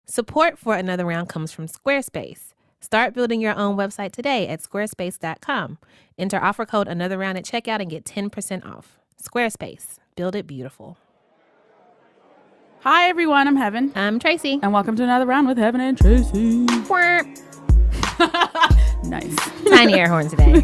Support for Another Round comes from Squarespace. Start building your own website today at squarespace.com. Enter offer code Another Round at checkout and get 10% off. Squarespace. Build it beautiful. Hi, everyone. I'm Heben. I'm Tracy. And welcome to Another Round with Heben and Tracy. Nice. Tiny air horn today.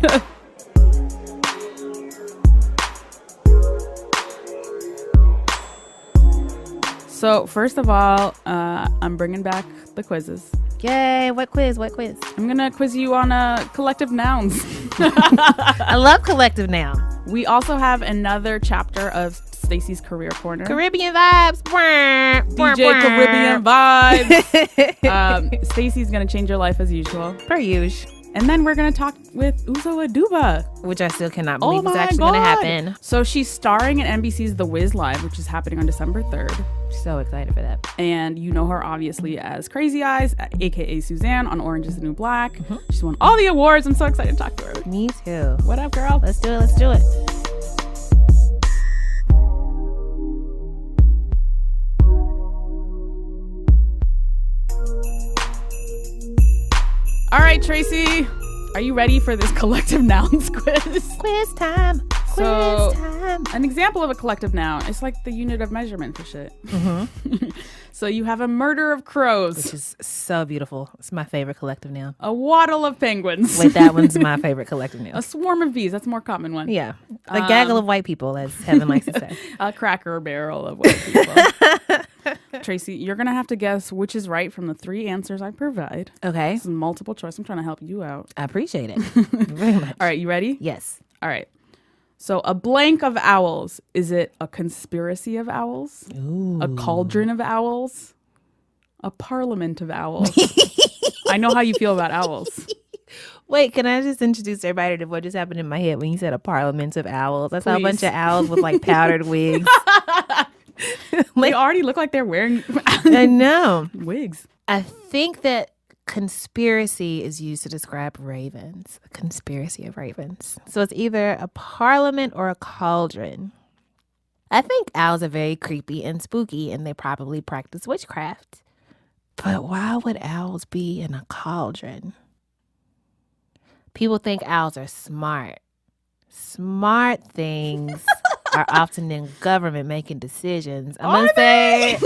So, first of all, I'm bringing back the quizzes. Yay. What quiz? I'm going to quiz you on collective nouns. I love collective nouns. We also have another chapter of Stacy's Career Corner. Caribbean vibes. DJ Caribbean vibes. Stacy's going to change your life as usual. Per usual. And then we're going to talk with Uzo Aduba. Which I still cannot believe is actually going to happen. So she's starring in NBC's The Wiz Live, which is happening on December 3rd. So excited for that. And you know her obviously as Crazy Eyes, a.k.a. Suzanne on Orange is the New Black. Mm-hmm. She's won all the awards. I'm so excited to talk to her. Me too. What up, girl? Let's do it. All right, Tracy, are you ready for this collective nouns quiz? Quiz time. An example of a collective noun is like the unit of measurement for shit. Mm-hmm. So you have a murder of crows. Which is so beautiful. It's my favorite collective noun. A waddle of penguins. Wait, that one's my favorite collective noun. A swarm of bees. That's a more common one. Yeah. A gaggle of white people, as Heben likes to say. A cracker barrel of white people. Tracy, you're going to have to guess which is right from the three answers I provide. Okay. This is multiple choice. I'm trying to help you out. I appreciate it very much. All right, you ready? Yes. All right. So a blank of owls. Is it a conspiracy of owls? Ooh. A cauldron of owls? A parliament of owls? I know how you feel about owls. Wait, can I just introduce everybody to what just happened in my head when you said a parliament of owls? I saw a bunch of owls with like powdered wigs. They already look like they're wearing I know. wigs. I think that conspiracy is used to describe ravens. A conspiracy of ravens. So it's either a parliament or a cauldron. I think owls are very creepy and spooky, and they probably practice witchcraft. But why would owls be in a cauldron? People think owls are smart. Smart things are often in government making decisions. I'm going to say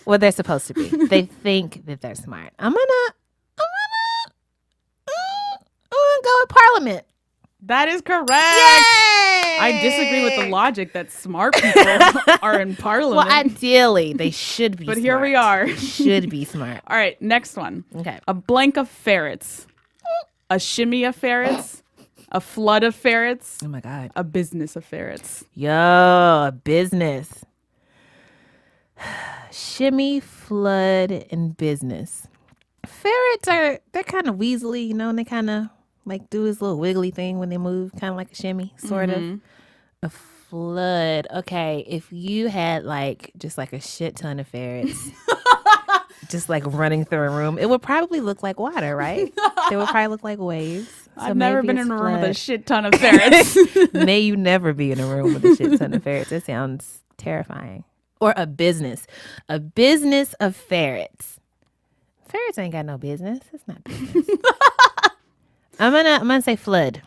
what they're supposed to be. They think that they're smart. I'm gonna go with parliament. That is correct. Yay! I disagree with the logic that smart people are in parliament. Well, ideally, they should be but smart. Here we are. Should be smart. All right, next one. Okay. A blank of ferrets. A shimmy of ferrets. A flood of ferrets. Oh, my God. A business of ferrets. Yo, a business. Shimmy, flood, and business. Ferrets they're kind of weaselly, and they kind of like do this little wiggly thing when they move, kind of like a shimmy, sort of. A flood. Okay, if you had just a shit ton of ferrets just running through a room, it would probably look like water, right? They would probably look like waves. So I've never been in a room flood. with a shit ton of ferrets. May you never be in a room with a shit ton of ferrets. It sounds terrifying. Or a business. A business of ferrets. Ferrets ain't got no business. It's not business. I'm gonna say flood.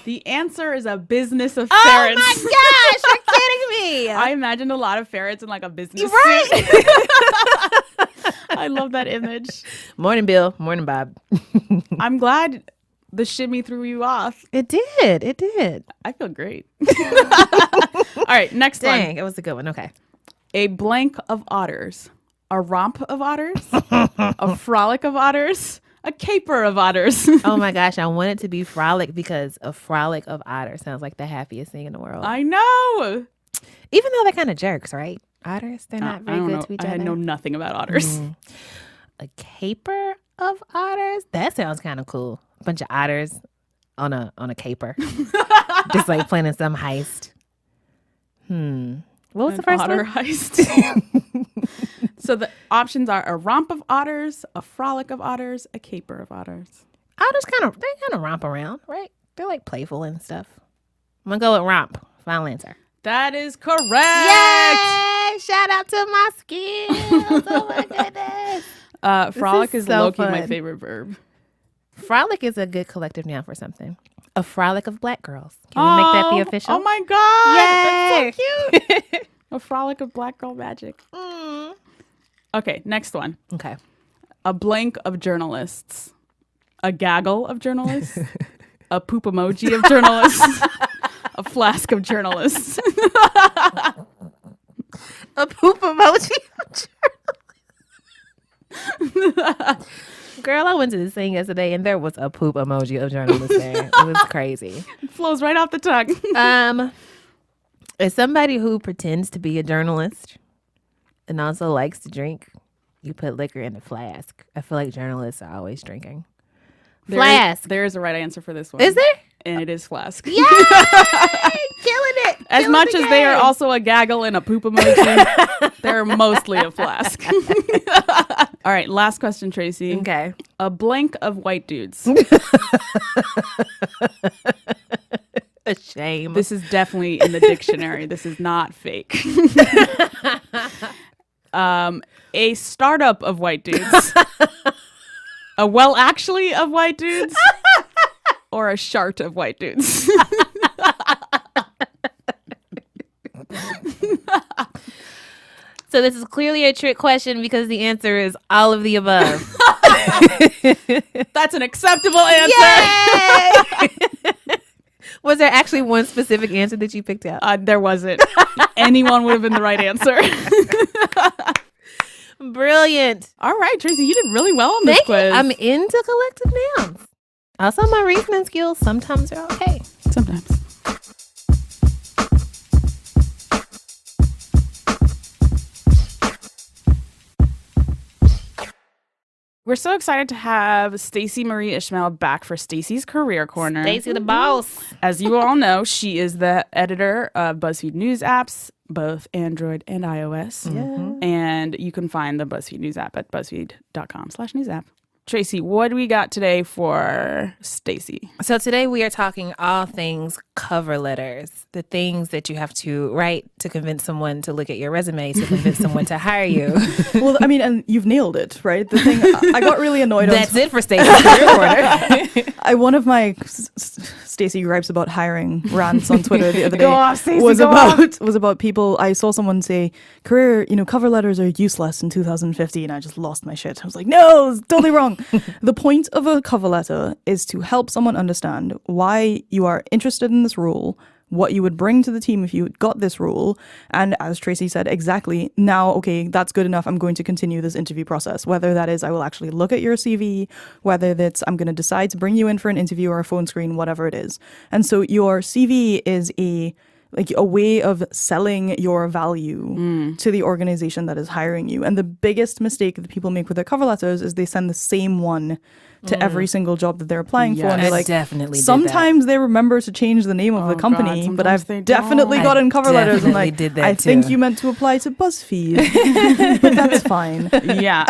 The answer is a business of ferrets. Oh my gosh, you're kidding me. I imagined a lot of ferrets in a business suit. Right. I love that image. Morning, Bill. Morning, Bob. I'm glad the shimmy threw you off. It did. I feel great. All right, next one. Dang, it was a good one. Okay. A blank of otters. A romp of otters. A frolic of otters. A caper of otters. Oh my gosh, I want it to be frolic because a frolic of otters sounds like the happiest thing in the world. I know. Even though they're kind of jerks, right? Otters, they're not very good to each other. I know nothing about otters. A caper of otters? That sounds kind of cool. A bunch of otters on a caper. Just planning some heist. What was the first otter one? heist. So the options are a romp of otters, a frolic of otters, a caper of otters. Otters kind of romp around, right? They're playful and stuff. I'm gonna go with romp. Final answer. That is correct. Yay! Shout out to my skills. Oh my goodness. Frolic is so low-key my fun. favorite verb. Frolic is a good collective noun for something. A frolic of black girls. Can we make that the official? Oh my God. Yay! That's so cute. A frolic of black girl magic. Okay, next one. Okay. A blank of journalists. A gaggle of journalists. A poop emoji of journalists. A flask of journalists. A poop emoji of journalists. Girl, I went to this thing yesterday and there was a poop emoji of journalists there. It was crazy. It flows right off the tongue. As somebody who pretends to be a journalist and also likes to drink, you put liquor in a flask. I feel like journalists are always drinking. Flask. There is a right answer for this one. Is there? And it is flask. Yay! Killing it. As Killing much the as they are game. also a gaggle and a poop emoji, they're mostly a flask. All right, last question, Tracy. Okay. A blank of white dudes. A shame. This is definitely in the dictionary. This is not fake. A startup of white dudes. A well actually of white dudes. Or a shart of white dudes. So this is clearly a trick question because the answer is all of the above. That's an acceptable answer. Yay! Was there actually one specific answer that you picked out? There wasn't. Anyone would have been the right answer. Brilliant. All right, Tracy, you did really well on this Thank quiz. you. I'm into collective nouns. Also, my reasoning skills sometimes are okay. Sometimes. We're so excited to have Stacy Marie Ishmael back for Stacy's Career Corner. Stacy the boss. As you all know, she is the editor of BuzzFeed News apps, both Android and iOS. And you can find the BuzzFeed News app at buzzfeed.com/news app. Tracy, what do we got today for Stacy? So today we are talking all things cover letters, the things that you have to write to convince someone to look at your resume, to convince someone to hire you. Well, I mean, and you've nailed it, right? The thing I got really annoyed. That's it for Stacy's Career Corner. One of my Stacy gripes about hiring rants on Twitter the other day Go off, Stacey, was go off. about people. I saw someone say cover letters are useless in 2015. I just lost my shit. I was like, no, it's totally wrong. The point of a cover letter is to help someone understand why you are interested in this role, what you would bring to the team if you got this role. And as Tracy said, exactly, now, okay, that's good enough. I'm going to continue this interview process. Whether that is I will actually look at your CV, whether that's I'm going to decide to bring you in for an interview or a phone screen, whatever it is. And so your CV is a way of selling your value to the organization that is hiring you. And the biggest mistake that people make with their cover letters is they send the same one to every single job that they're applying for. And Yes. they're I like, definitely did sometimes they remember to change the name of the company, God, but sometimes I've they definitely don't. gotten cover letters and definitely like, did that I think too. you meant to apply to BuzzFeed, but that's fine. Yeah.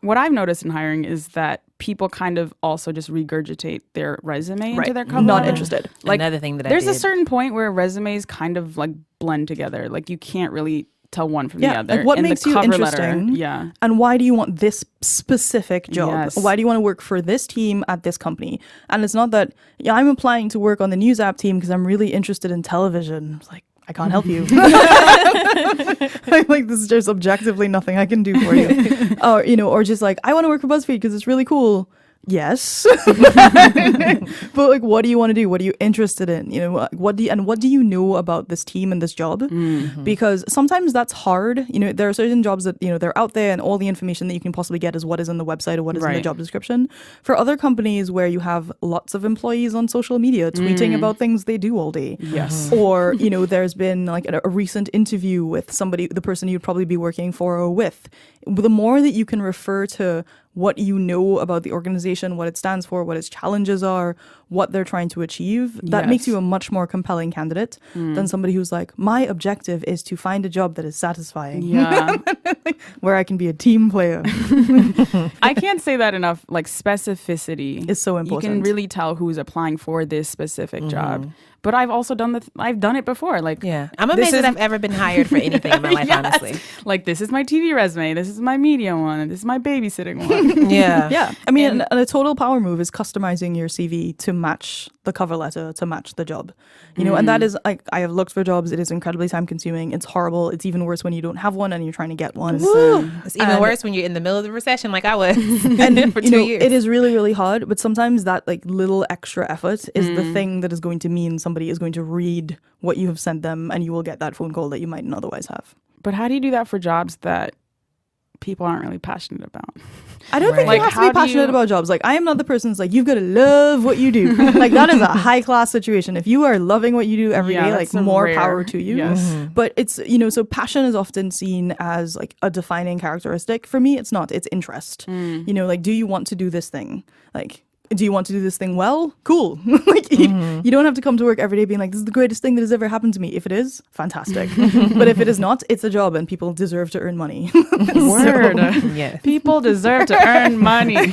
What I've noticed in hiring is that people kind of also just regurgitate their resume into Right. their cover Not letter. interested. Like, Another thing that I there's did. a certain point where resumes kind of like blend together. Like you can't really tell one from the Yeah, other. like what In the makes you cover interesting? Letter, yeah. And why do you want this specific job? Yes. Why do you want to work for this team at this company? And it's not that I'm applying to work on the news app team because I'm really interested in television. It's like, I can't help you. I'm like, this is just objectively nothing I can do for you. Or just like, I want to work for BuzzFeed because it's really cool. Yes. But like, what do you want to do? What are you interested in? What do you know about this team and this job? Mm-hmm. Because sometimes that's hard. There are certain jobs that, they're out there and all the information that you can possibly get is what is in the website or what is in the Right. job description. For other companies where you have lots of employees on social media tweeting about things they do all day. Yes. Or, there's been like a recent interview with somebody, the person you'd probably be working for or with. The more that you can refer to what you know about the organization, what it stands for, what its challenges are, what they're trying to achieve, that makes you a much more compelling candidate than somebody who's like, my objective is to find a job that is satisfying. Yeah. Where I can be a team player. I can't say that enough. Like, specificity is so important. You can really tell who's applying for this specific job. But I've also I've done it before. Like, I'm amazed that I've ever been hired for anything in my life, honestly. Like, this is my TV resume, this is my media one, and this is my babysitting one. Yeah. I mean, and a total power move is customizing your CV to match the cover letter, to match the job. You know, and that is, like, I have looked for jobs. It is incredibly time consuming. It's horrible. It's even worse when you don't have one and you're trying to get one. It's even worse when you're in the middle of the recession like I was. And for you 2 know, years. it is really, really hard. But sometimes that like little extra effort is the thing that is going to mean somebody is going to read what you have sent them and you will get that phone call that you mightn't otherwise have. But how do you do that for jobs that people aren't really passionate about? I don't think Like, you have to how be do passionate you- about jobs. Like, I am not the person who's like, you've got to love what you do. Like, that is a high class situation. If you are loving what you do every day, like, that's a more rare- power to you. Yes. But it's, you know, so passion is often seen as like a defining characteristic. For me, it's not. It's interest. You know, like, do you want to do this thing? Like, do you want to do this thing well? Cool. Like, you don't have to come to work every day being like, this is the greatest thing that has ever happened to me. If it is, fantastic. But if it is not, it's a job and people deserve to earn money. Word. Yes. People deserve to earn money.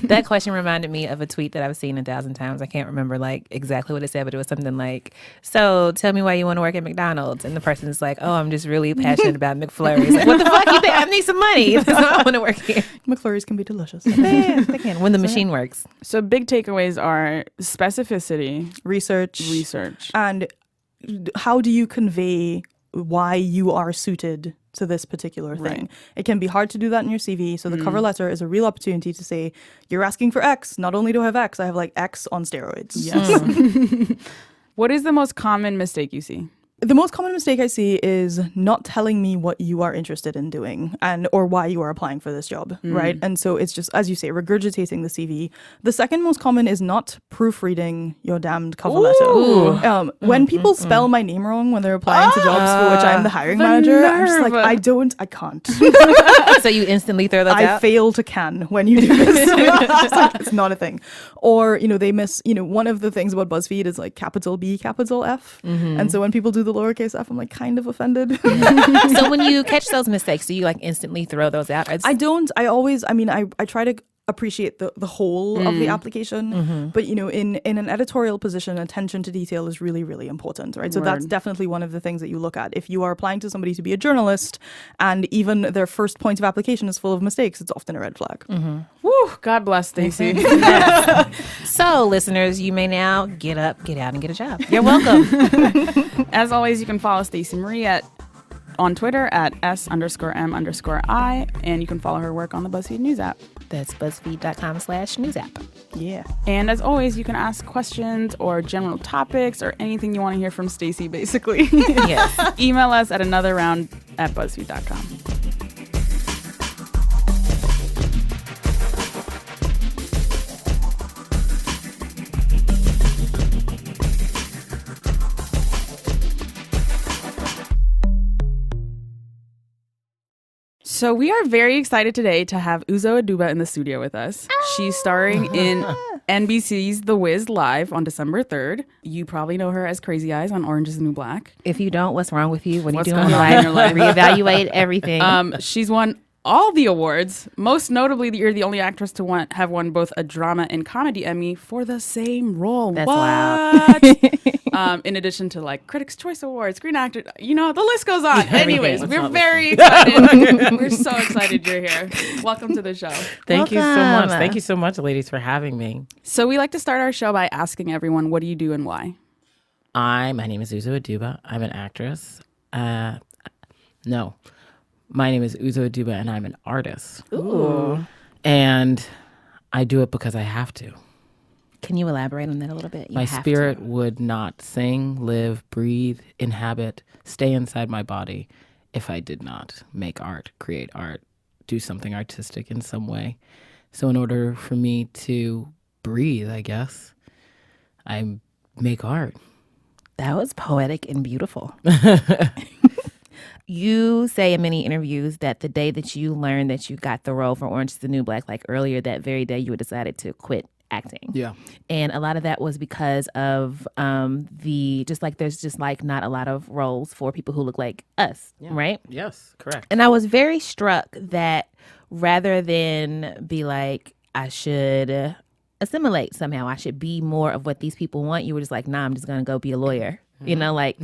That question reminded me of a tweet that I've seen 1,000 times. I can't remember like exactly what it said, but it was something like, so tell me why you want to work at McDonald's. And the person's like, oh, I'm just really passionate about McFlurries. Like, what the fuck you think? I need some money. That's why I want to work here. McFlurries can be delicious. They can when the machine works. So big takeaways are specificity, Research. And how do you convey why you are suited to this particular thing? Right. It can be hard to do that in your CV. So the cover letter is a real opportunity to say, you're asking for X. Not only do I have X, I have like X on steroids. Yes. What is the most common mistake you see? The most common mistake I see is not telling me what you are interested in doing and or why you are applying for this job, right? And so it's just, as you say, regurgitating the CV. The second most common is not proofreading your damned cover letter. When people spell my name wrong when they're applying to jobs for which I'm the hiring manager, I'm just like, I can't. So you instantly throw those I out? fail to can when you do this. It's like, it's not a thing. Or, you know, they miss, you know, one of the things about BuzzFeed is like capital B, capital F. And so when people do the lowercase f, I'm like kind of offended. So when you catch those mistakes, do you like instantly throw those out? I don't. I try to appreciate the whole of the application. But, you know, in an editorial position, attention to detail is really, really important, right? So that's definitely one of the things that you look at. If you are applying to somebody to be a journalist and even their first point of application is full of mistakes, it's often a red flag. Woo, God bless Stacy. So, listeners, you may now get up, get out, and get a job. You're welcome. As always, you can follow Stacy Marie on Twitter at @S_M_I, and you can follow her work on the BuzzFeed News app. That's BuzzFeed.com/news app. Yeah. And as always, you can ask questions or general topics or anything you want to hear from Stacy, basically. Yes. Email us at anotherround@buzzfeed.com. So we are very excited today to have Uzo Aduba in the studio with us. She's starring in NBC's The Wiz Live on December 3rd. You probably know her as Crazy Eyes on Orange is the New Black. If you don't, what's wrong with you? What are you What's doing in going on in your life? life? Reevaluate everything. She's won all the awards. Most notably, you're the only actress to have won both a drama and comedy Emmy for the same role. That's wild. In addition to like Critics' Choice Awards, Screen Actor, you know, the list goes on. Anyways, we're very excited. We're so excited you're here. Welcome to the show. Thank you so much. Welcome. Thank you so much, ladies, for having me. So we like to start our show by asking everyone, what do you do and why? My name is Uzo Aduba. I'm an actress. No. My name is Uzo Aduba, and I'm an artist. Ooh. And I do it because I have to. Can you elaborate on that a little bit? My spirit would not sing, live, breathe, inhabit, stay inside my body if I did not make art, create art, do something artistic in some way. So in order for me to breathe, I guess, I make art. That was poetic and beautiful. You say in many interviews that the day that you learned that you got the role for Orange is the New Black, like earlier that very day, you had decided to quit acting. Yeah. And a lot of that was because of there's just like not a lot of roles for people who look like us, right? Yes, correct. And I was very struck that rather than be like, I should assimilate somehow, I should be more of what these people want, you were just like, nah, I'm just going to go be a lawyer. You know, like,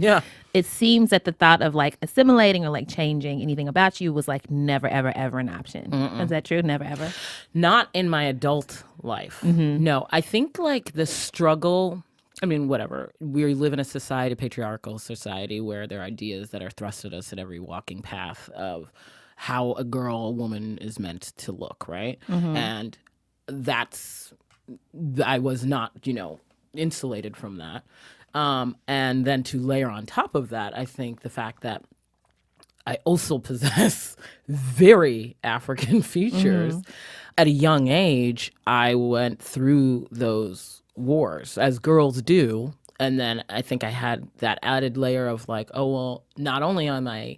it seems that the thought of like assimilating or like changing anything about you was like never, ever, ever an option. Is that true? Never, ever? Not in my adult life. No, I think like the struggle, I mean, whatever. We live in a society, a patriarchal society, where there are ideas that are thrust at us at every walking path of how a girl, a woman is meant to look, right? And I was not, insulated from that. And then to layer on top of that, I think the fact that I also possess very African features. At a young age, I went through those wars, as girls do. And then I think I had that added layer of like, oh, well, not only am I,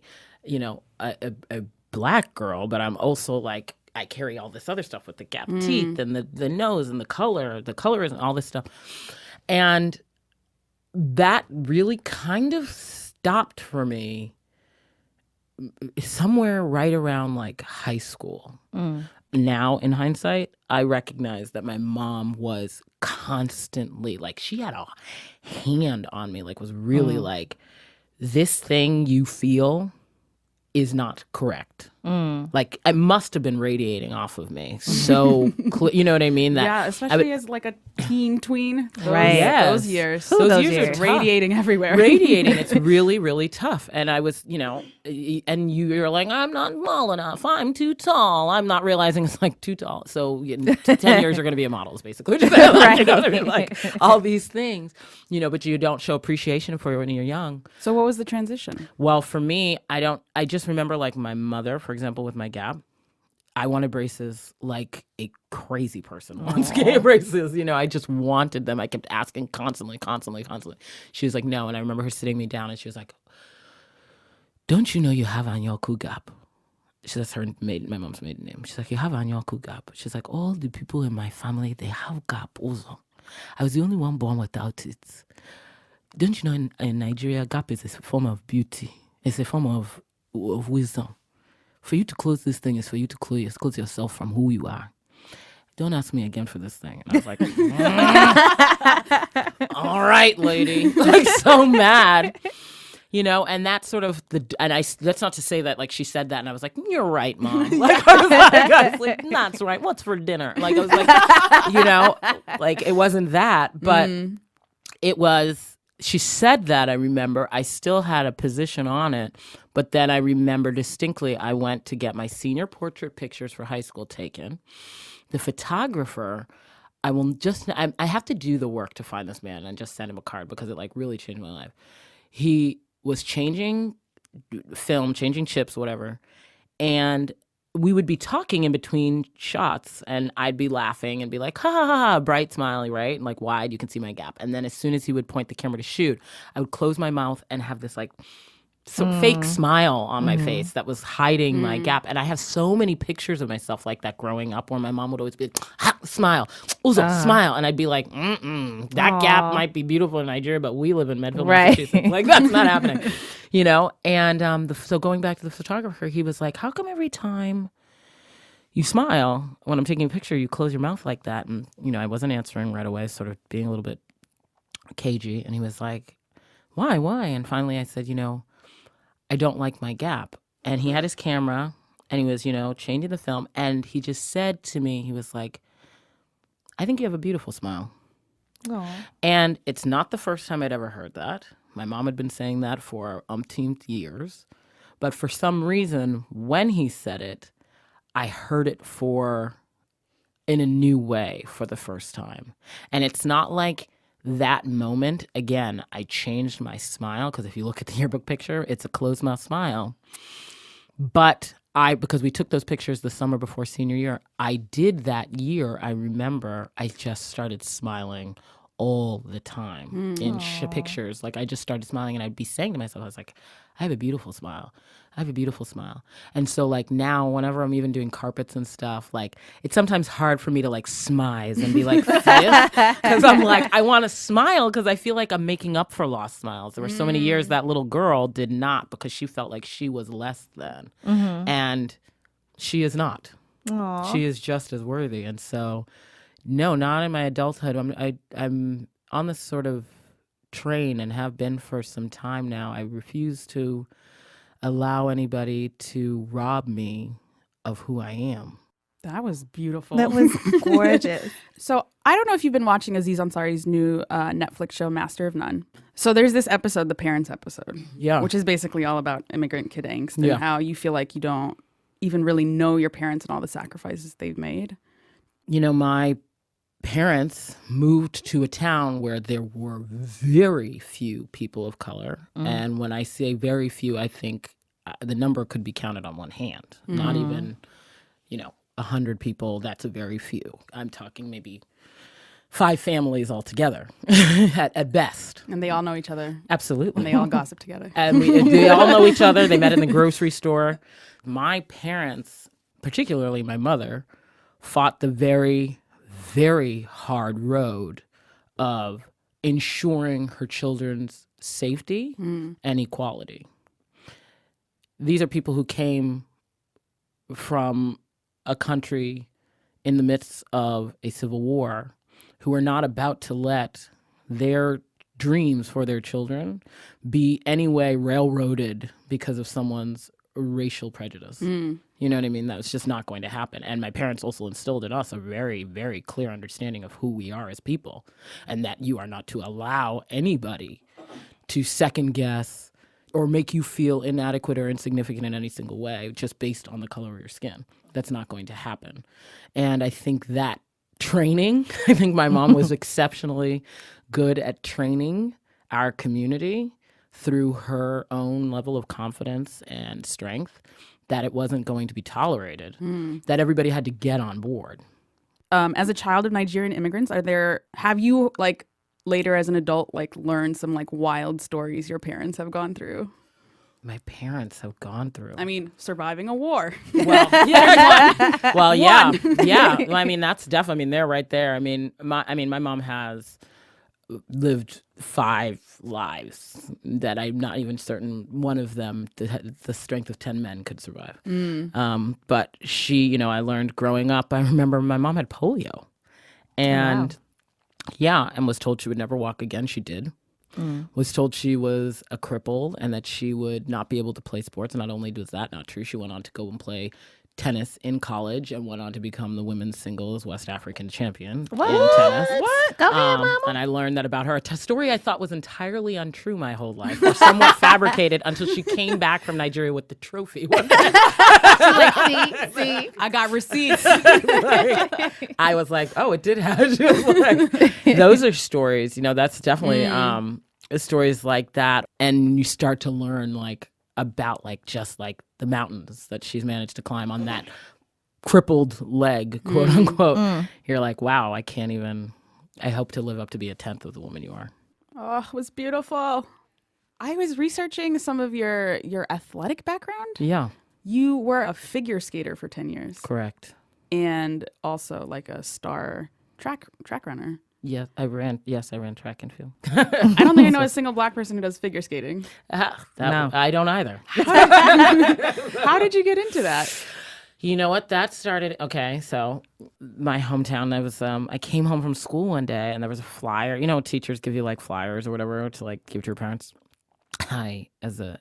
a black girl, but I'm also like, I carry all this other stuff with the gap teeth and the nose and the colorism and all this stuff. And that really kind of stopped for me somewhere right around like high school. Now, in hindsight, I recognize that my mom was constantly like, she had a hand on me, like was really like, this thing you feel is not correct. Like, it must have been radiating off of me. So, you know what I mean? That especially as like a teen tween. Right. Yes. Those years. Those years years. are radiating everywhere. Radiating. It's really, really tough. And I was, and you're like, I'm not tall enough. I'm too tall. I'm not realizing it's like too tall. So 10 years are going to be a model is basically what you're saying. Right. Like all these things, but you don't show appreciation for it when you're young. So what was the transition? Well, for me, I just remember like my mother, for example, with my gap, I wanted braces like a crazy person wants gay braces. I just wanted them. I kept asking constantly. She was like, no. And I remember her sitting me down and she was like, don't you know you have Anyoku gap? That's my mom's maiden name. She's like, you have Anyoku gap. She's like, all the people in my family, they have gap also. I was the only one born without it. Don't you know in Nigeria, gap is a form of beauty. It's a form of wisdom. For you to close this thing is for you to close yourself from who you are. Don't ask me again for this thing. And I was like, all right, lady. Like, so mad. And that's sort of that's not to say that like she said that and I was like, you're right, Mom. Like, I was like, that's right. What's for dinner? Like, I was like, like it wasn't that, but it was. She said that, I remember. I still had a position on it. But then I remember distinctly I went to get my senior portrait pictures for high school taken. The photographer, I have to do the work to find this man and just send him a card because it like really changed my life. He was changing film, changing chips, whatever. And we would be talking in between shots and I'd be laughing and be like, ha, ha, ha, ha, bright, smiley, right? And like wide, you can see my gap. And then as soon as he would point the camera to shoot, I would close my mouth and have this like fake smile on my face that was hiding my gap. And I have so many pictures of myself like that growing up where my mom would always be like, ha, smile, Uzo, smile. And I'd be like, that gap might be beautiful in Nigeria, but we live in Medfield, Massachusetts. Like, that's not happening, And so going back to the photographer, he was like, how come every time you smile when I'm taking a picture, you close your mouth like that? And, I wasn't answering right away, sort of being a little bit cagey. And he was like, why? And finally I said, I don't like my gap. And he had his camera and he was, changing the film. And he just said to me, he was like, I think you have a beautiful smile. Aww. And it's not the first time I'd ever heard that. My mom had been saying that for umpteenth years. But for some reason, when he said it, I heard it in a new way for the first time. And it's not like that moment, again, I changed my smile because if you look at the yearbook picture, it's a closed mouth smile. But because we took those pictures the summer before senior year, I did that year. I remember I just started smiling all the time in pictures. Like I just started smiling and I'd be saying to myself, I was like, I have a beautiful smile. I have a beautiful smile. And so like now whenever I'm even doing carpets and stuff, like it's sometimes hard for me to like smize and be like this because I'm like, I want to smile because I feel like I'm making up for lost smiles. There were so many years that little girl did not because she felt like she was less than. And she is not. Aw. She is just as worthy. And so, no, not in my adulthood. I'm on this sort of train and have been for some time now. I refuse to allow anybody to rob me of who I am. That was beautiful. That was gorgeous. So I don't know if you've been watching Aziz Ansari's new Netflix show, Master of None. So there's this episode, the parents episode, which is basically all about immigrant kid angst and how you feel like you don't even really know your parents and all the sacrifices they've made. You know, my parents moved to a town where there were very few people of color. And when I say very few, I think the number could be counted on one hand. Not even, 100 people. That's a very few. I'm talking maybe 5 families altogether at best. And they all know each other. Absolutely. And they all gossip together. And they all know each other. They met in the grocery store. My parents, particularly my mother, fought the very, very hard road of ensuring her children's safety and equality. These are people who came from a country in the midst of a civil war who are not about to let their dreams for their children be anyway railroaded because of someone's racial prejudice. You know what I mean? That's just not going to happen. And my parents also instilled in us a very, very clear understanding of who we are as people, and that you are not to allow anybody to second guess or make you feel inadequate or insignificant in any single way just based on the color of your skin. That's not going to happen. And I think that training, I think my mom was exceptionally good at training our community through her own level of confidence and strength, that it wasn't going to be tolerated, that everybody had to get on board. As a child of Nigerian immigrants, have you like later as an adult like learned some like wild stories your parents have gone through? My parents have gone through. I mean, surviving a war. Well, yeah. Well, yeah. Yeah. Well, I mean, that's definitely, I mean, they're right there. I mean, my mom has lived 5 lives that I'm not even certain one of them, the strength of 10 men could survive. But she, I learned growing up, I remember my mom had polio. And and was told she would never walk again. She did. Was told she was a cripple and that she would not be able to play sports. And not only was that not true, she went on to go and play tennis in college and went on to become the women's singles West African champion in tennis. What? Go ahead, Mama. And I learned that about her. A story I thought was entirely untrue my whole life, or somewhat fabricated, until she came back from Nigeria with the trophy one day. See? I got receipts. I was like, oh, it did happen. Those are stories, that's definitely stories like that. And you start to learn about just the mountains that she's managed to climb on that crippled leg, quote unquote. You're like, wow, I hope to live up to be a 10th of the woman you are. Oh, it was beautiful. I was researching some of your athletic background. Yeah. You were a figure skater for 10 years. Correct. And also like a star track runner. Yeah, I ran track and field. I don't think I know a single Black person who does figure skating. No. I don't either. How did you get into that? You know what? That started, so my hometown, I came home from school one day and there was a flyer. Teachers give you flyers or whatever to give to your parents. I, as a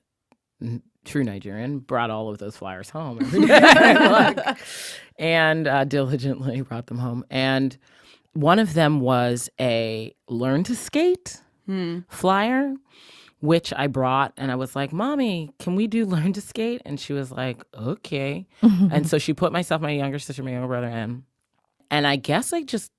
true Nigerian, brought all of those flyers home every day and diligently brought them home. And one of them was a learn to skate flyer, which I brought, and I was like, Mommy, can we do learn to skate? And she was like, okay. And so she put myself, my younger sister, my younger brother in. And I guess I just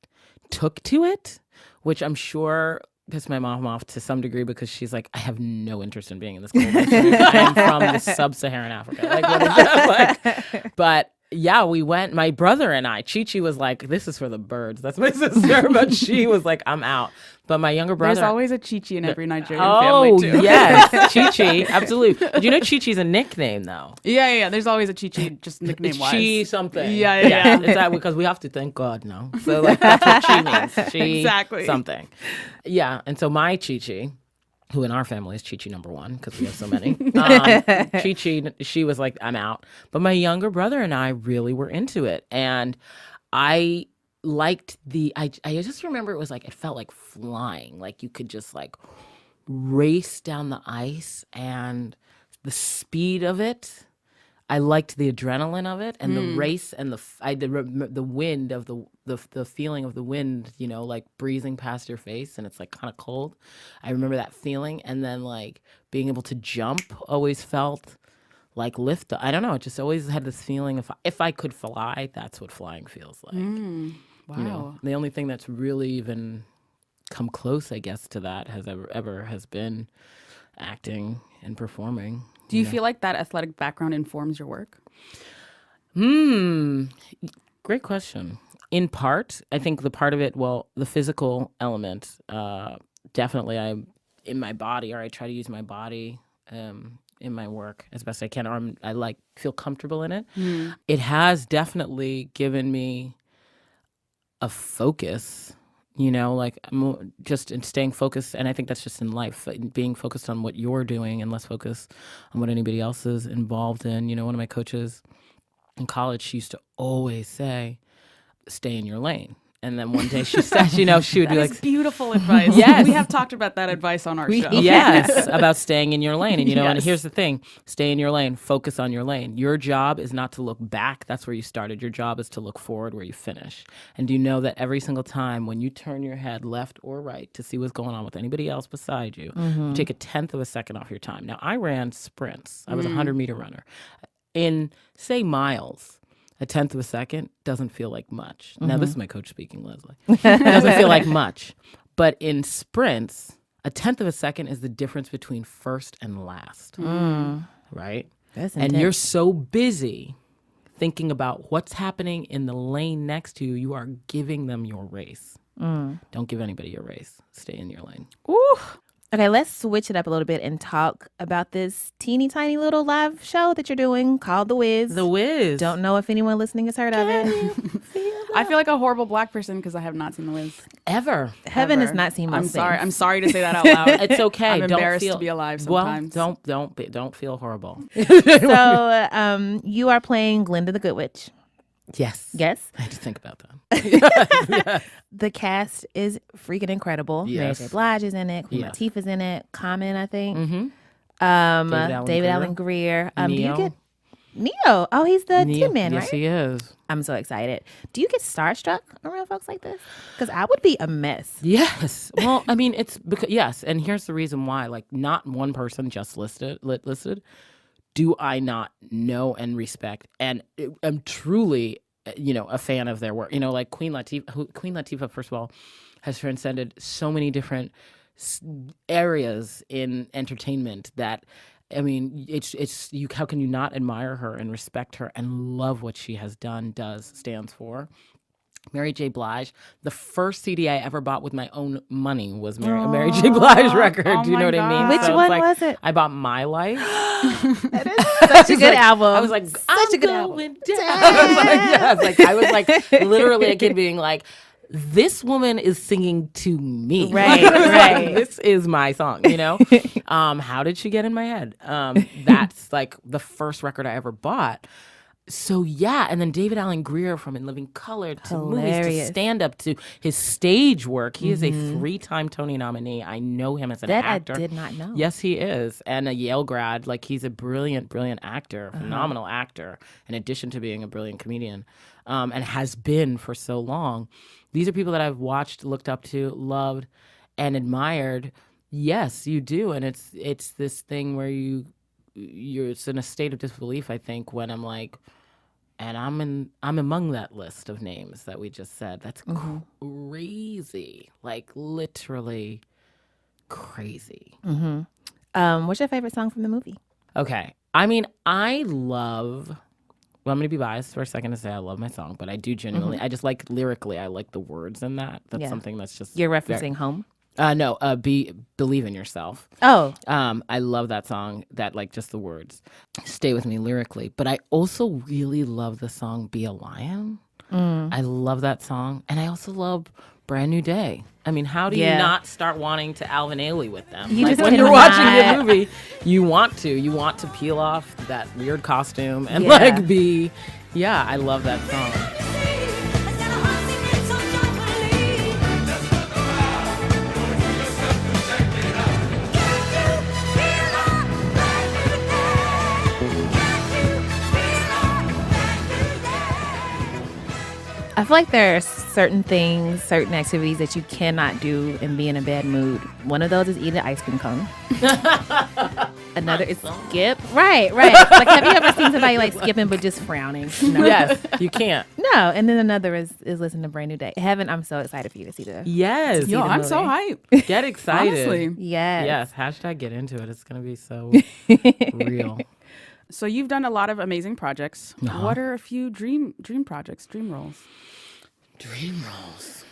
took to it, which I'm sure pissed my mom off to some degree because she's like, I have no interest in being in this cold country. I am from the sub-Saharan Africa. What is that? But yeah, we went. My brother and I, Chi was like, "This is for the birds." That's my sister, but she was like, "I'm out." But my younger brother, There's always a Chi-Chi in every Nigerian family too. yes, Chi, absolutely. But you know, Chi's a nickname though. Yeah. There's always a Chi-Chi, just nickname wise. Chi something. Yeah. It's that because we have to thank God now. So like that's what Chi means. Chi Exactly. something. Yeah, and so my Chi, who in our family is Chi number one because we have so many. Chi, she was like, I'm out. But my younger brother and I really were into it. And I liked I just remember it was like, it felt like flying. Like you could just like race down the ice and the speed of it. I liked the adrenaline of it and the race and the wind of the feeling of the wind, you know, like breezing past your face and it's like kind of cold. I remember that feeling, and then like being able to jump always felt like lift. I don't know. It just always had this feeling if I could fly, that's what flying feels like. Wow. You know, the only thing that's really even come close, I guess, to that has been acting and performing. Do you feel like that athletic background informs your work? Great question. In part, I think the part of it, well, the physical element, definitely I'm in my body, or I try to use my body in my work as best I can, or I like feel comfortable in it. It has definitely given me a focus, you know, like just in staying focused. And I think that's just in life, being focused on what you're doing and less focused on what anybody else is involved in. You know, one of my coaches in college, she used to always say, stay in your lane. And then one day she said, you know, she would be like, beautiful advice. Yes. We have talked about that advice on our show. Yes, about staying in your lane. And, you know, and Yes. here's the thing, stay in your lane, focus on your lane. Your job is not to look back. That's where you started. Your job is to look forward where you finish. And do you know that every single time when you turn your head left or right to see what's going on with anybody else beside you, you take a 1/10 of a second off your time. Now, I ran sprints. I was a 100-meter runner. In, say, miles, a 1/10 of a second doesn't feel like much. Now, this is my coach speaking, Leslie. It doesn't feel like much. But in sprints, a 1/10 of a second is the difference between first and last. Right? That's And intense. you're so busy thinking about what's happening in the lane next to you, you are giving them your race. Don't give anybody your race. Stay in your lane. Ooh. Okay, let's switch it up a little bit and talk about this teeny tiny little live show that you're doing called The Wiz. The Wiz. Don't know if anyone listening has heard of it. I feel like a horrible black person because I have not seen The Wiz. Ever. Heaven has Ever. not seen most I'm things. sorry to say that out loud. It's okay. I'm don't embarrassed feel, to be alive sometimes. Well, don't feel horrible. So you are playing Glinda the Good Witch. Yes. Yes. I had to think about that. The cast is freaking incredible. Mary Yes. J. Blige is in it. Queen Yes. Latifah's in it. Common, I think. David David Allen Allen Greer. Do you Neo. get Neo? Oh, he's the Tin Man, Yes, right? he is. I'm so excited. Do you get starstruck around folks like this? Because I would be a mess. Yes. Well, I mean, it's because yes, and here's the reason why. Like, not one person just listed. Do I not know and respect, and am truly, you know, a fan of their work. You know, like Queen Latifah, first of all, has transcended so many different areas in entertainment that. I mean, it's you. How can you not admire her and respect her and love what she has done, stands for? Mary J. Blige. The first CD I ever bought with my own money was a Mary J. Blige record. Oh Do you know my what I mean? God. Which So one it's like, was it? I bought My Life. Such a good album. I was like, such a good album. I was like, literally a kid being like, this woman is singing to me. Right, Like, right. this is my song, you know? How did she get in my head? That's like the first record I ever bought. So yeah, and then David Allen Greer from In Living Color to movies to Hilarious. stand up to his stage work. He is a 3-time Tony nominee. I know him as an That actor. I did not know. Yes, he is. And a Yale grad. Like, he's a brilliant, brilliant actor, phenomenal actor, in addition to being a brilliant comedian, and has been for so long. These are people that I've watched, looked up to, loved, and admired. Yes, you do. And it's this thing where it's in a state of disbelief, I think, when I'm like, and I'm among that list of names that we just said. That's crazy. Like, literally crazy. What's your favorite song from the movie? Okay. I mean, I love well, I'm going to be biased for a second to say I love my song, but I do genuinely, I just like lyrically, I like the words in that. That's something that's just. You're referencing Home? No, Believe in Yourself. Oh. I love that song, that like just the words stay with me lyrically. But I also really love the song Be a Lion. I love that song. And I also love Brand New Day. I mean, how do you not start wanting to Alvin Ailey with them? You like just when you're cannot. watching the movie, you want to peel off that weird costume and like be, I love that song. I feel like there are certain things, certain activities that you cannot do and be in a bad mood. One of those is eat an ice cream cone. Another is skip. Right. Like, have you ever seen somebody like skipping but just frowning? No. Yes, you can't. No. And then another is listen to Brand New Day. Heben, I'm so excited for you to see the. Yes. Yo, I'm so hyped. Get excited. Honestly. Yes. Hashtag get into it. It's going to be so real. So you've done a lot of amazing projects. What are a few dream projects, dream roles? Dream roles.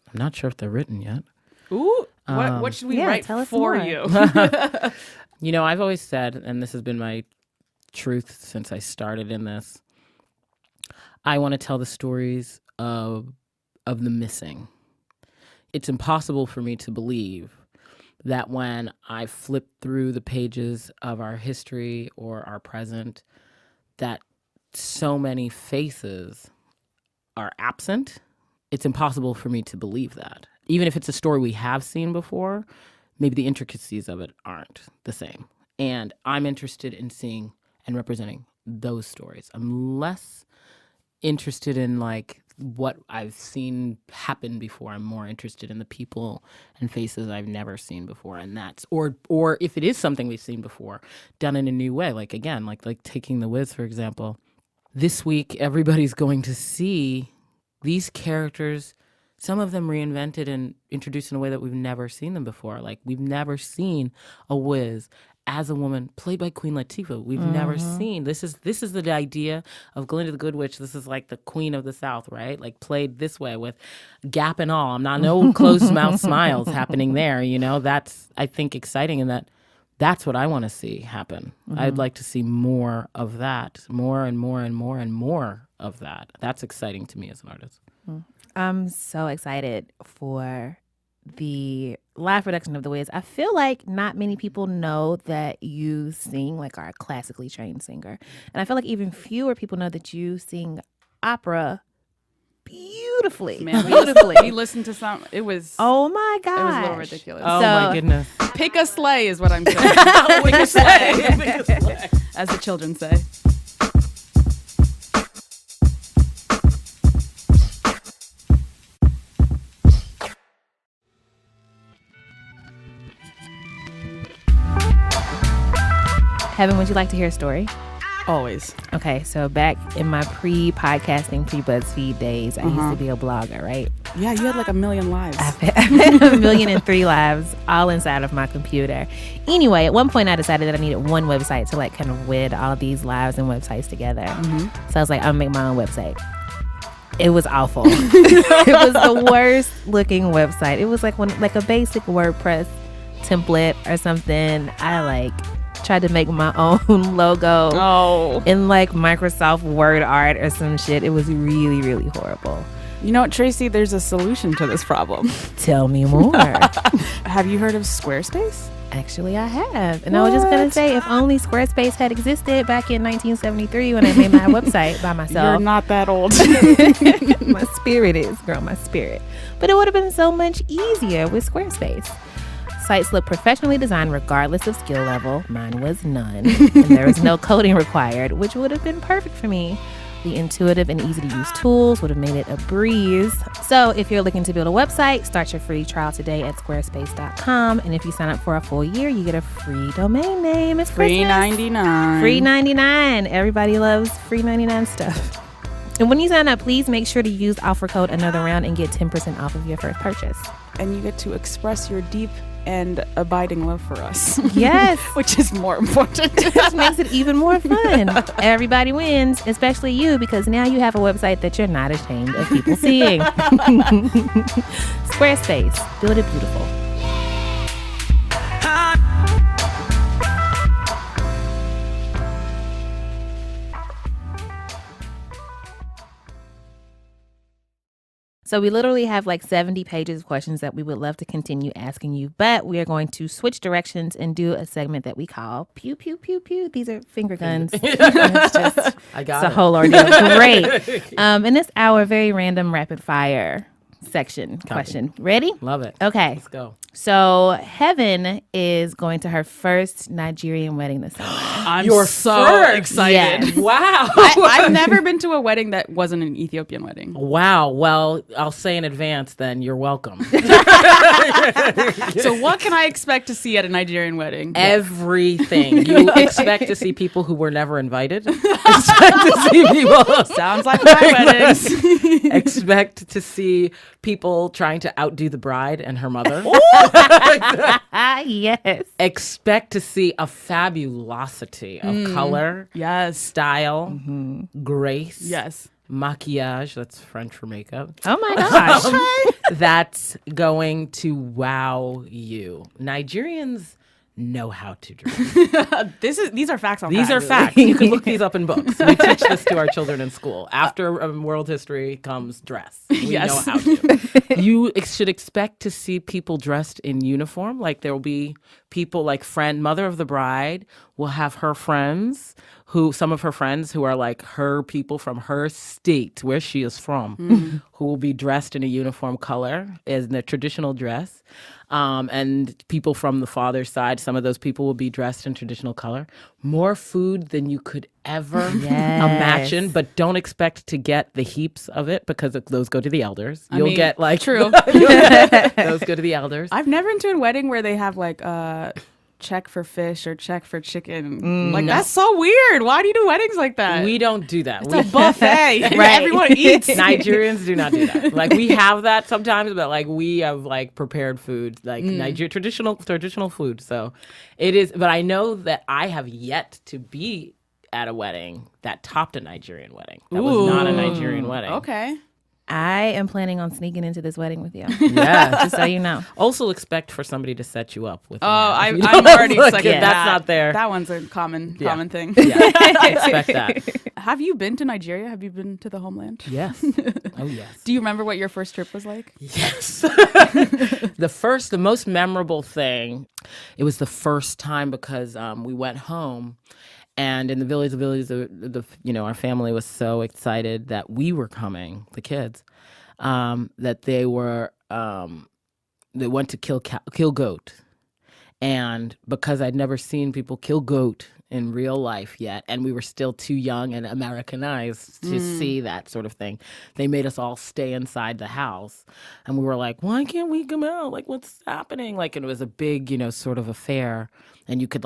I'm not sure if they're written yet. Ooh, what should we write tell us for more. you? You know, I've always said, and this has been my truth since I started in this, I want to tell the stories of the missing. It's impossible for me to believe that when I flip through the pages of our history or our present, that so many faces are absent. It's impossible for me to believe that. Even if it's a story we have seen before, maybe the intricacies of it aren't the same. And I'm interested in seeing and representing those stories. I'm less interested in like what I've seen happen before. I'm more interested in the people and faces I've never seen before. And that's, or if it is something we've seen before, done in a new way. Like again, like taking The Wiz, for example. This week, everybody's going to see these characters, some of them reinvented and introduced in a way that we've never seen them before. Like we've never seen a Wiz as a woman played by Queen Latifah. We've never seen. This is the idea of Glinda the Good Witch. This is like the Queen of the South, right? Like played this way with gap and all. I'm not no closed mouth smiles happening there. You know, that's I think exciting, and that's what I want to see happen. I'd like to see more of that, more and more and more and more of that. That's exciting to me as an artist. I'm so excited for the live production of The Wiz. I feel like not many people know that you sing, like are a classically trained singer. And I feel like even fewer people know that you sing opera beautifully. Man, beautifully. we listened to some. It was. Oh my gosh. It was a little ridiculous. Oh my goodness. Pick a sleigh is what I'm saying. Pick a sleigh, as the children say. Heben, would you like to hear a story? Always. Okay, so back in my pre-podcasting, pre-BuzzFeed days, I used to be a blogger, right? Yeah, you had like 1 million lives. I've had 1,000,003 lives all inside of my computer. Anyway, at one point I decided that I needed one website to like kind of wed all these lives and websites together. So I was like, I'll make my own website. It was awful. It was the worst looking website. It was like a basic WordPress template or something. I like tried to make my own logo in like Microsoft Word art or some shit. It was really, really horrible. You know what, Tracy? There's a solution to this problem. Tell me more. Have you heard of Squarespace? Actually, I have. And I was just going to say, if only Squarespace had existed back in 1973 when I made my website by myself. You're not that old. My spirit is, girl, my spirit. But it would have been so much easier with Squarespace. Sites look professionally designed regardless of skill level. Mine was none. And there was no coding required, which would have been perfect for me. The intuitive and easy to use tools would have made it a breeze. So if you're looking to build a website, start your free trial today at squarespace.com. And if you sign up for a full year, you get a free domain name. It's free Christmas. $99. Free $99. Everybody loves free $99 stuff. And when you sign up, please make sure to use offer code Another Round and get 10% off of your first purchase. And you get to express your deep and abiding love for us. Yes. Which is more important. Which makes it even more fun. Everybody wins, especially you, because now you have a website that you're not ashamed of people seeing. Squarespace. Build it beautiful. So we literally have like 70 pages of questions that we would love to continue asking you, but we are going to switch directions and do a segment that we call Pew, Pew, Pew, Pew. These are finger guns. It's a whole ordeal. Great. In this hour, very random rapid fire section question. Ready? Love it. Okay. Let's go. So Heben is going to her first Nigerian wedding this summer. I'm so excited. Yes. Wow. I've never been to a wedding that wasn't an Ethiopian wedding. Wow. Well, I'll say in advance then you're welcome. So what can I expect to see at a Nigerian wedding? Everything. You expect to see people who were never invited. Expect to see people. Sounds like my weddings. Expect to see people trying to outdo the bride and her mother. Yes. Expect to see a fabulosity of color, Yes. style, grace, Yes. maquillage. That's French for makeup. Oh my gosh. That's going to wow you. Nigerians know how to dress. These are facts on These are facts. You can look these up in books. We teach this to our children in school. After world history comes dress. We know how to. You should expect to see people dressed in uniform. Like there will be people like mother of the bride will have her friends some of her friends who are like her people from her state where she is from, who will be dressed in a uniform color in the traditional dress. And people from the father's side, some of those people will be dressed in traditional color. More food than you could ever imagine, but don't expect to get the heaps of it because those go to the elders. You'll get like true. Those go to the elders. I've never been to a wedding where they have like check for fish or check for chicken. That's so weird. Why do you do weddings like that? We don't do that. It's a buffet. Right. Everyone eats. Nigerians do not do that. Like we have that sometimes, but like we have like prepared food, like traditional food. So it is. But I know that I have yet to be at a wedding that topped a Nigerian wedding. That was not a Nigerian wedding. Okay. I am planning on sneaking into this wedding with you. Yeah. Just so you know. Also expect for somebody to set you up with. I'm already expecting if that's not there. That one's a common thing. Yeah. Expect that. Have you been to Nigeria? Have you been to the homeland? Yes. Oh yes. Do you remember what your first trip was like? Yes. The most memorable thing, it was the first time because we went home. And in the village, our family was so excited that we were coming, the kids, that they went to kill goat. And because I'd never seen people kill goat in real life yet, and we were still too young and Americanized to see that sort of thing, they made us all stay inside the house. And we were like, why can't we come out? Like, what's happening? Like, and it was a big, sort of affair. And you could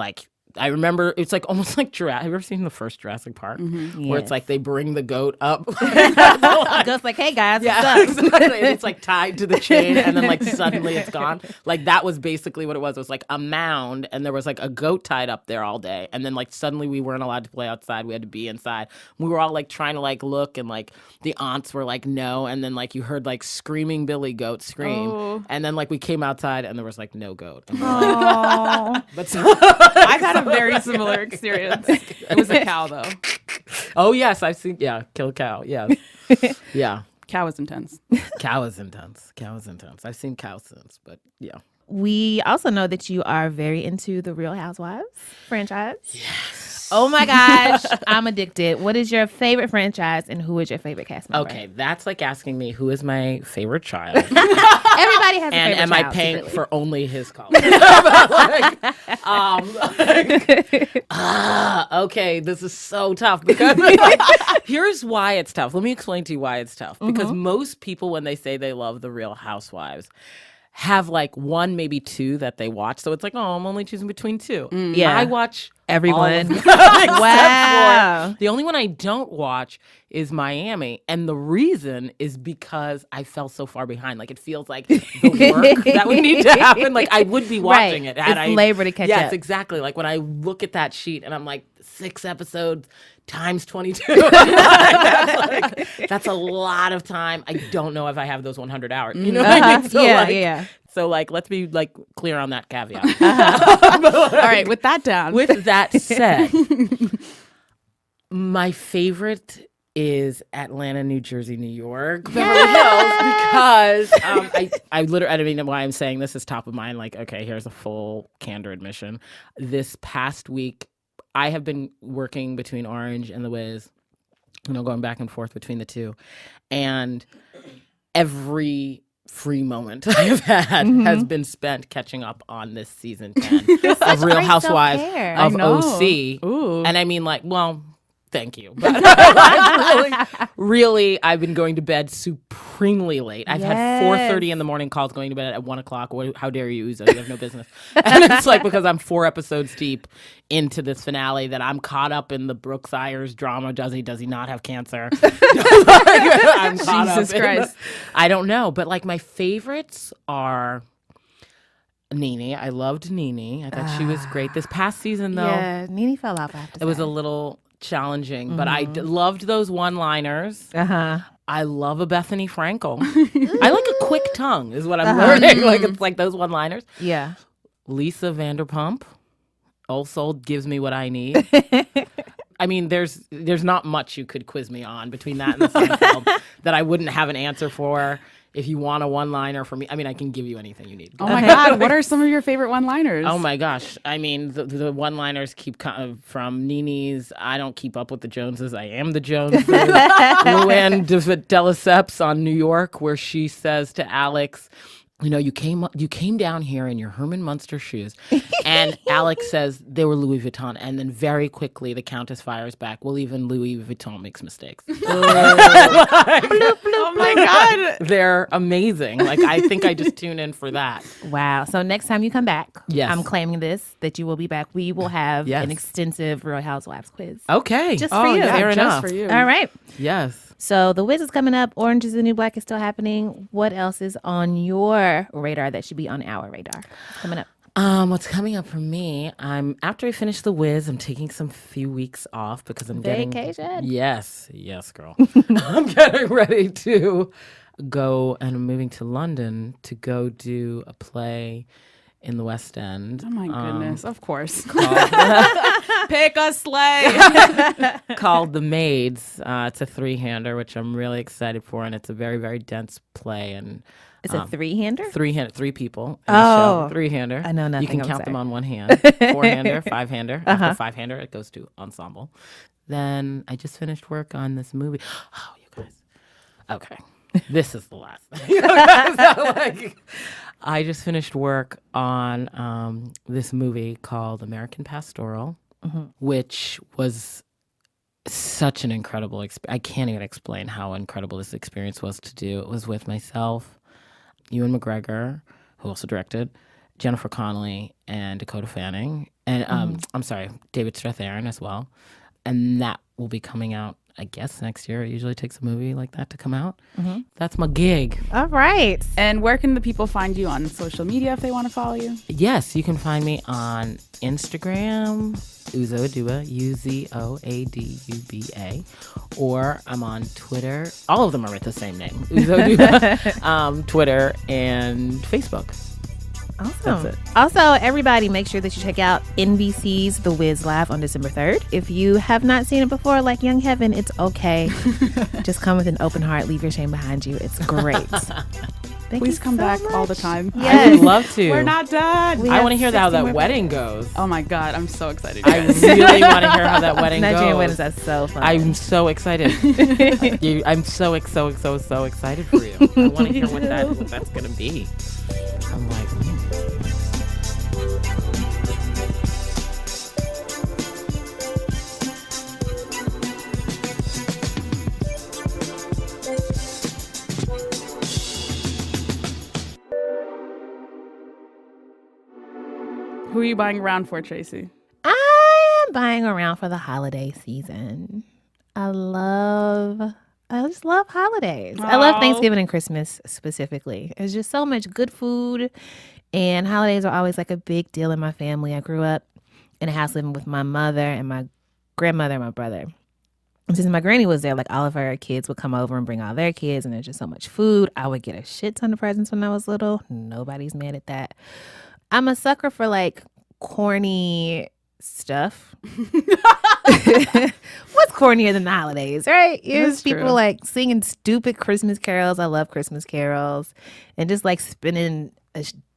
I remember it's like almost like Jurassic. Have you ever seen the first Jurassic Park? Where it's like they bring the goat up. Goat's like, hey guys, what's up? Exactly. And it's like tied to the chain and then like suddenly it's gone. Like that was basically what it was. It was like a mound and there was like a goat tied up there all day. And then like suddenly we weren't allowed to play outside. We had to be inside. We were all like trying to like look and like the aunts were like, no. And then like you heard like screaming Billy Goat scream. Oh. And then like we came outside and there was like no goat. And Aww. I've had a very similar experience. It was a cow though. Oh yes, I've seen kill a cow. Yeah. Yeah. Cow is intense. Cow is intense. I've seen cow since, but yeah. We also know that you are very into the Real Housewives franchise. Yes. Oh my gosh, I'm addicted. What is your favorite franchise and who is your favorite cast member? Okay, that's like asking me who is my favorite child. Everybody has a and favorite am I child, paying secretly. for only his color? Okay, this is so tough because here's why it's tough. Let me explain to you why it's tough. Because most people, when they say they love the Real Housewives, have like one, maybe two that they watch. So it's like, oh, I'm only choosing between two. Yeah. I watch Everyone. Except for- Wow. the only one I don't watch is Miami. And the reason is because I fell so far behind. Like, it feels like the work that would need to happen. Like, I would be watching Right. it. Had It's I, labor to catch yes, up. exactly. Like, when I look at that sheet and I'm like, 6 episodes times 22. That's a lot of time. I don't know if I have those 100 hours. You know what I mean? So, Yeah. So, like, let's be, like, clear on that caveat. All right, with that down. With that said, my favorite is Atlanta, New Jersey, New York, Beverly Hills, because I literally, I don't even know why I'm saying this is top of mind. Like, okay, here's a full candor admission. This past week, I have been working between Orange and The Wiz, going back and forth between the two. And every free moment I have had has been spent catching up on this season 10 of Real Housewives self-care. of I know. OC. Ooh. And I mean, like, well, thank you. But really, I've been going to bed supremely late. I've had 4:30 in the morning calls going to bed at 1 o'clock. How dare you, Uzo? You have no business. And it's like because I'm 4 episodes deep into this finale that I'm caught up in the Brooks Ayers drama. Does he not have cancer? I'm caught Jesus up in Christ. I don't know. But like my favorites are Nene. I loved Nene. I thought she was great. This past season, though, Yeah, Nene fell off after it was a little challenging, but I loved those one-liners. I love a Bethany Frankel. I like a quick tongue is what I'm learning. Like it's like those one-liners. Yeah. Lisa Vanderpump also gives me what I need. I mean, there's not much you could quiz me on between that and the Seinfeld that I wouldn't have an answer for. If you want a one-liner from me, I mean, I can give you anything you need. Oh my God, what are some of your favorite one-liners? Oh my gosh. I mean, the one-liners keep from Nene's I don't keep up with the Joneses, I am the Joneses. Luann de Lesseps on New York, where she says to Alex, you came down here in your Herman Munster shoes. And Alex says they were Louis Vuitton. And then very quickly the Countess fires back, well, even Louis Vuitton makes mistakes. Oh my God. They're amazing. Like, I think I just tune in for that. Wow. So next time you come back, Yes. I'm claiming that you will be back. We will have Yes. an extensive Real Housewives quiz. Okay. Just for you. Yeah, Fair just enough. for you. All right. Yes. So The Wiz is coming up. Orange is the New Black is still happening. What else is on your radar that should be on our radar? What's coming up? What's coming up for me? After I finish The Wiz, I'm taking some few weeks off because I'm Vacation. Yes, girl. I'm getting ready to go, and I'm moving to London to go do a play in the West End. Oh my goodness, of course. Called, Pick a sleigh. called The Maids. It's a 3-hander, which I'm really excited for, and it's a very, very dense play. And It's a 3-hander? 3 people in Oh. the show. 3-hander. I know nothing, You can I'm count sorry. them on one hand. 4-hander, 5-hander. After 5-hander, it goes to ensemble. Then I just finished work on this movie. Oh, you guys. Okay. This is the last thing. You guys are like, I just finished work on this movie called American Pastoral, which was such an incredible experience. I can't even explain how incredible this experience was to do. It was with myself, Ewan McGregor, who also directed, Jennifer Connelly, and Dakota Fanning, and I'm sorry, David Strathairn as well. And that will be coming out, I guess, next year. It usually takes a movie like that to come out. That's my gig. All right. And where can the people find you on social media if they want to follow you? Yes, you can find me on Instagram, Uzo Aduba, Uzoaduba, or I'm on Twitter. All of them are with the same name, Uzo Aduba, Twitter and Facebook. Awesome. That's it. Also, everybody, make sure that you check out NBC's The Wiz Live on December 3rd. If you have not seen it before, like Young Heben, it's okay. Just come with an open heart. Leave your shame behind you. It's great. Thank Please you come so back all much. the time. Yes. I would love to. We're not done. We I have want to hear how 60 that more wedding goes. Oh my God, I'm so excited. I really want to hear how that wedding Nigerian goes. weddings are so fun. I'm so excited. I'm so excited for you. I want to hear what that's going to be. I'm like, Who are you buying around for, Tracy? I buying around for the holiday season. I just love holidays. I love Thanksgiving and Christmas specifically. There's just so much good food, and holidays are always like a big deal in my family. I grew up in a house living with my mother and my grandmother and my brother. And since my granny was there, like all of her kids would come over and bring all their kids, and there's just so much food. I would get a shit ton of presents when I was little. Nobody's mad at that. I'm a sucker for like corny stuff. What's cornier than the holidays, right? It's people true. like singing stupid Christmas carols. I love Christmas carols, and just like spending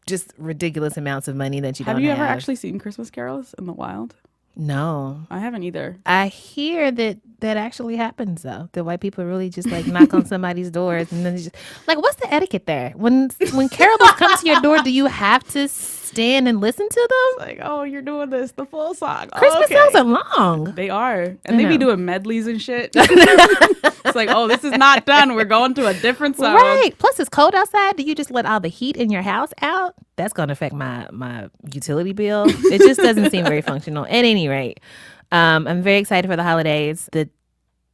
just ridiculous amounts of money that you don't have. Have you ever actually seen Christmas carols in the wild? No, I haven't either. I hear that actually happens though. That white people really just like knock on somebody's doors, and then just like, what's the etiquette there? When carols come to your door, do you have to stand and listen to them? Like, oh, you're doing this, the full song. Christmas songs are long. They are. And I they be know. doing medleys and shit. It's like, oh, this is not done. We're going to a different song. Right. Plus, it's cold outside. Do you just let all the heat in your house out? That's going to affect my utility bill. It just doesn't seem very functional. At any rate, I'm very excited for the holidays. The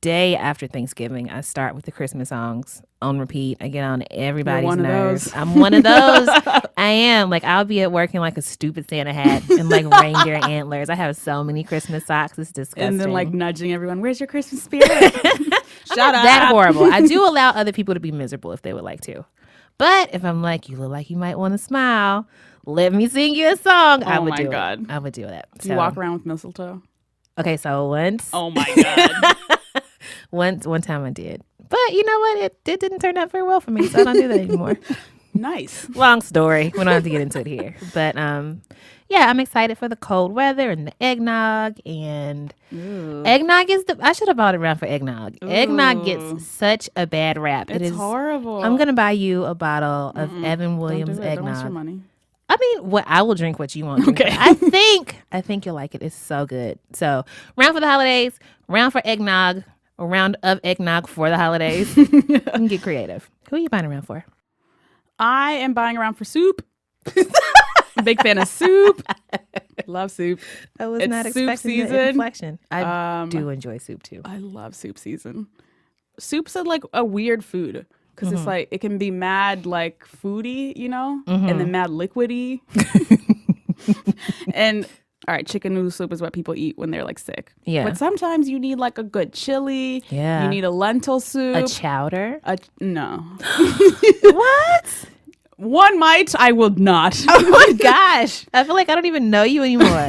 day after Thanksgiving, I start with the Christmas songs on repeat. I get on everybody's one of nerves. those. I'm one of those. I am. Like, I'll be at work in like a stupid Santa hat and like reindeer antlers. I have so many Christmas socks. It's disgusting. And then like nudging everyone, where's your Christmas spirit? Shut up. That horrible. I do allow other people to be miserable if they would like to. But if I'm like, you look like you might want to smile, let me sing you a song. I would my do God. it. I would do that. Do you walk around with mistletoe? Okay, so once. Oh my God. One time I did. But you know what? It didn't turn out very well for me, so I don't do that anymore. Nice. Long story. We don't have to get into it here. But yeah, I'm excited for the cold weather and the eggnog. And eggnog is I should have bought it around for eggnog. Ooh. Eggnog gets such a bad rap. It's horrible. I'm gonna buy you a bottle of Evan Williams Don't do it. Don't waste your eggnog. money. I mean, I will drink what you want. To drink. Okay. I think you'll like it. It's so good. So round for the holidays, round for eggnog, a round of eggnog for the holidays. You can get creative. Who are you buying around for? I am buying around for soup. Big fan of soup. Love soup. I was It's not soup expecting the season. inflection. I do enjoy soup too. I love soup season. Soup's like a weird food because it's like it can be mad like foody, you know, and then mad liquidy. And all right, chicken noodle soup is what people eat when they're like sick. Yeah. But sometimes you need like a good chili. Yeah. You need a lentil soup. A chowder? No. What? One might, I will not. Oh my gosh. I feel like I don't even know you anymore.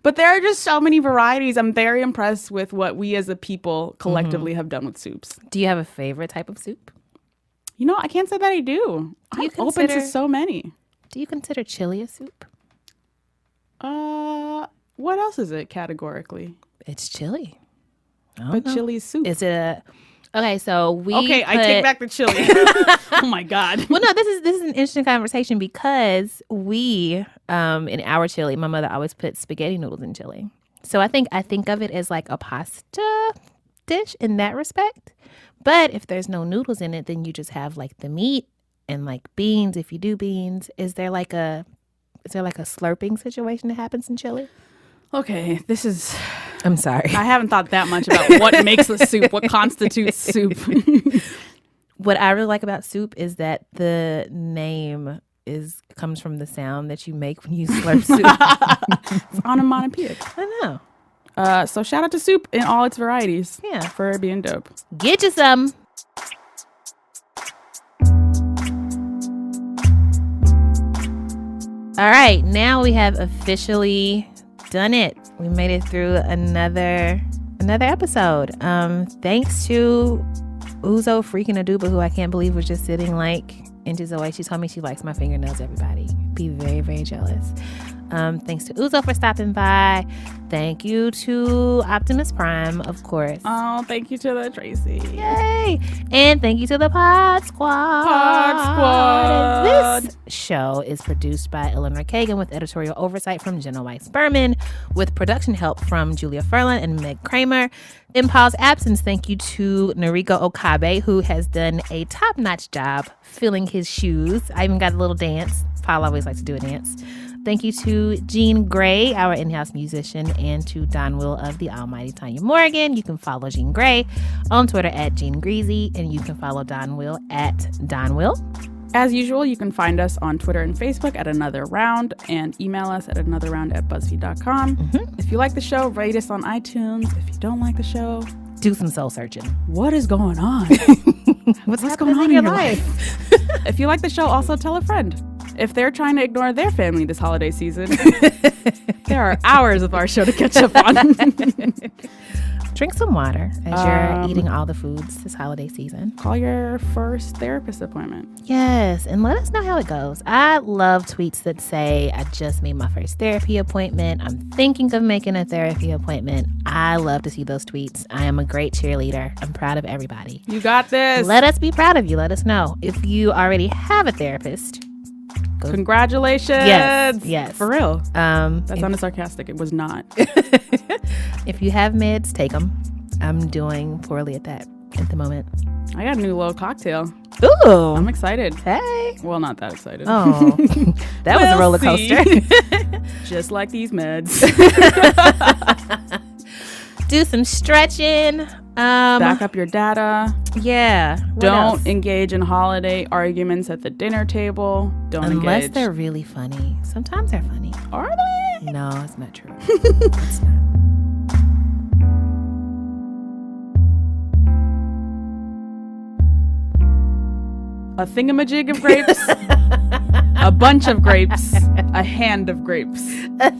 But there are just so many varieties. I'm very impressed with what we as a people collectively have done with soups. Do you have a favorite type of soup? You know, I can't say that I do. I'm open to so many. Do you consider chili a soup? What else is it categorically? It's chili. But chili's soup. Is it okay, so we I take back the chili. Oh my God. Well, no, this is an interesting conversation because we in our chili, my mother always puts spaghetti noodles in chili. So I think of it as like a pasta dish in that respect. But if there's no noodles in it, then you just have like the meat and like beans. If you do beans, is there like a slurping situation that happens in chili? Okay, this is... I'm sorry. I haven't thought that much about what makes a soup, what constitutes soup. What I really like about soup is that the name comes from the sound that you make when you slurp soup. It's onomatopoeic. I know. So shout out to soup in all its varieties. Yeah. For being dope. Get you some. All right, now we have officially done it. We made it through another episode. Thanks to Uzo freaking Aduba, who I can't believe was just sitting like inches away. She told me she likes my fingernails, everybody. Be very, very jealous. Thanks to Uzo for stopping by. Thank you to Optimus Prime, of course. Oh, thank you to the Tracy. Yay! And thank you to the Pod Squad. This show is produced by Eleanor Kagan with editorial oversight from Jenna Weiss-Berman, with production help from Julia Furlan and Meg Kramer. In Paul's absence, thank you to Noriko Okabe, who has done a top-notch job filling his shoes. I even got a little dance. Paul always likes to do a dance. Thank you to Jean Gray, our in-house musician, and to Don Will of the Almighty Tanya Morgan. You can follow Jean Gray on Twitter at Jean Greasy, and you can follow Don Will at Don Will. As usual, you can find us on Twitter and Facebook at Another Round and email us at anotherround@buzzfeed.com. If you like the show, rate us on iTunes. If you don't like the show, do some soul searching. What is going on? What's going on in your life? If you like the show, also tell a friend. If they're trying to ignore their family this holiday season, there are hours of our show to catch up on. Drink some water as you're eating all the foods this holiday season. Call your first therapist appointment. Yes, and let us know how it goes. I love tweets that say, I just made my first therapy appointment. I'm thinking of making a therapy appointment. I love to see those tweets. I am a great cheerleader. I'm proud of everybody. You got this. Let us be proud of you. Let us know. If you already have a therapist, congratulations. Yes. For real. That if, sounded sarcastic. It was not. If you have meds, take them. I'm doing poorly at that at the moment. I got a new little cocktail. Ooh. I'm excited. Hey. Well, not that excited. Oh, that was a roller coaster. Just like these meds. Do some stretching. Back up your data. Yeah. Don't engage in holiday arguments at the dinner table. Unless they're really funny. Sometimes they're funny. Are they? No, it's not true. It's not. A thingamajig of grapes. A bunch of grapes. A hand of grapes. A